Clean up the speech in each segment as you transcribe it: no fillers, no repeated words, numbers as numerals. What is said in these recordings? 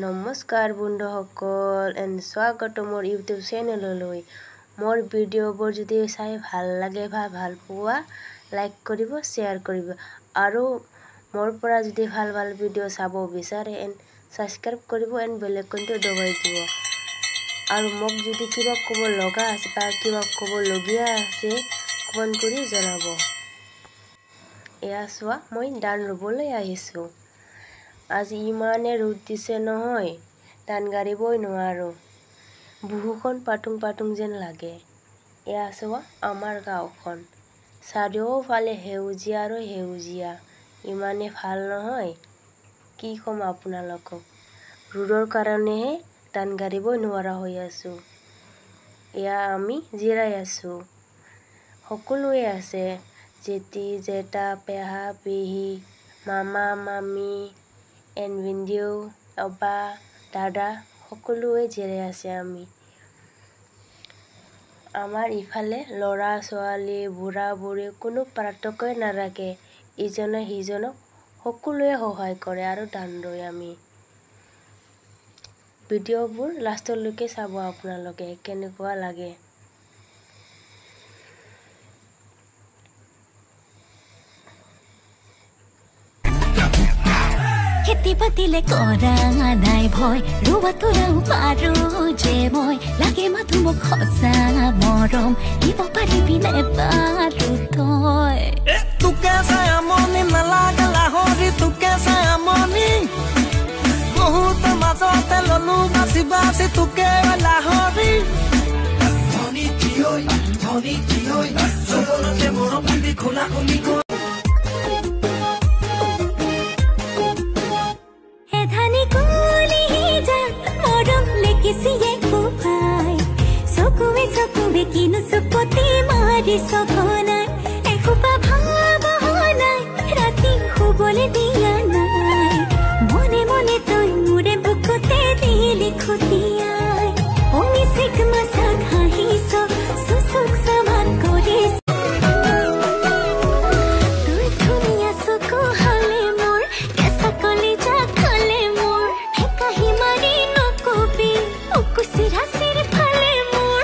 নমস্কাৰ বন্ধুসকল এণ্ড স্বাগতম মোৰ ইউটিউব চেনেললৈ। মোৰ ভিডিঅ'বোৰ যদি চাই ভাল লাগে বা ভাল পোৱা লাইক কৰিব, শ্বেয়াৰ কৰিব আৰু মোৰ পৰা যদি ভাল ভিডিঅ' চাব বিচাৰে এণ্ড ছাবস্ক্ৰাইব কৰিব এণ্ড বেল আইকনটো দবাই দিব। আৰু মোক যদি কিবা ক'ব লগা আছে বা কিবা ক'বলগীয়া আছে কমেণ্ট কৰি জনাব। এয়া চোৱা, মই ধান ৰুবলৈ আহিছোঁ। আজি ইমানে ৰ'দ দিছে নহয়, ধান গাড়িবই নোৱাৰোঁ। বুকুখন পাতুং পাতুং যেন লাগে। এয়া চোৱা আমাৰ গাঁওখন, চাৰিওফালে সেউজীয়া আৰু সেউজীয়া, ইমানে ভাল নহয় কি ক'ম আপোনালোকক। ৰ'দৰ কাৰণেহে ধান গাড়িবই নোৱাৰা হৈ আছোঁ। এয়া আমি জিৰাই আছোঁ। সকলোৱে আছে, জেঠি জেঠা, পেহা পেহী, মামা মামী এণ্ড ভিনদেউ, অবা, দাদা সকলোৱে জিৰাই আছে আমি। আমাৰ ইফালে ল'ৰা ছোৱালী, বুঢ়া বুঢ়ী কোনো পাৰ্থক্যই নাৰাখে। ইজনে সিজনক সকলোৱে সহায় কৰে আৰু ধান ৰুই আমি। ভিডিঅ'বোৰ লাষ্টলৈকে চাব আপোনালোকে, কেনেকুৱা লাগে। খেতি পাতিলে কৰা নাই ভয়, ৰুৱা তোৰাও পাৰো যে মই, লাগে মাথো মোক সঁচা মৰম, দিব পাৰিবিনে বাৰু তই? তোকে চাই আমনি নালাগে লাহৰি, তোকে চাই আমনি বহুত মাজতে ললো বাচি বাচি তোকে লাহৰি। ধনী থিয়ৈ চলতে মৰম দিবি খোলা খুলি কিনো চুপতি মাৰি চকনাই, এসোপা ভাবনাই ৰাতি শুবলৈ দিয়া নাই। মনে মনে তই মোৰে বুকুতে দিলি খুটিয়াই, অমিচিক মাছাক হাঁহিছ, চুচুক চামান কৰিছ। তই ধুনীয়া চকু হলে মোৰ, কেঁচা কলিজা খালে মোৰ, হেকাহি মাৰি নকবি উকুচি ৰাচিৰ ফালে মোৰ।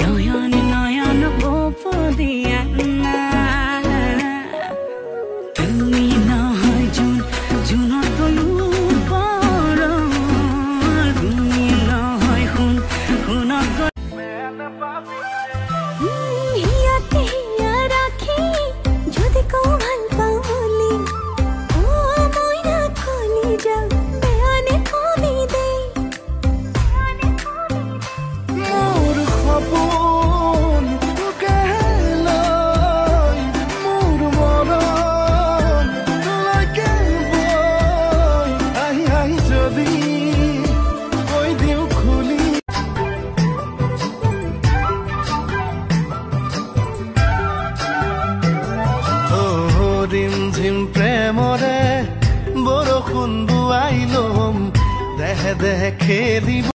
নয়ন নয়ন গোপদিয়া না, তুমি নহয় জোন জোনত তলু পৰ, তুমি নহয় শুন শুনত হিয়াতে হিয়া ৰাখি যদি কওঁ ভাল পাওঁ বুলি, মই ৰাখলি যাওঁ বেয়ানে কবি দে। ঝিম প্ৰেমৰে বৰষুণ বুৱাই লম, দেহে দেহে খেলিব।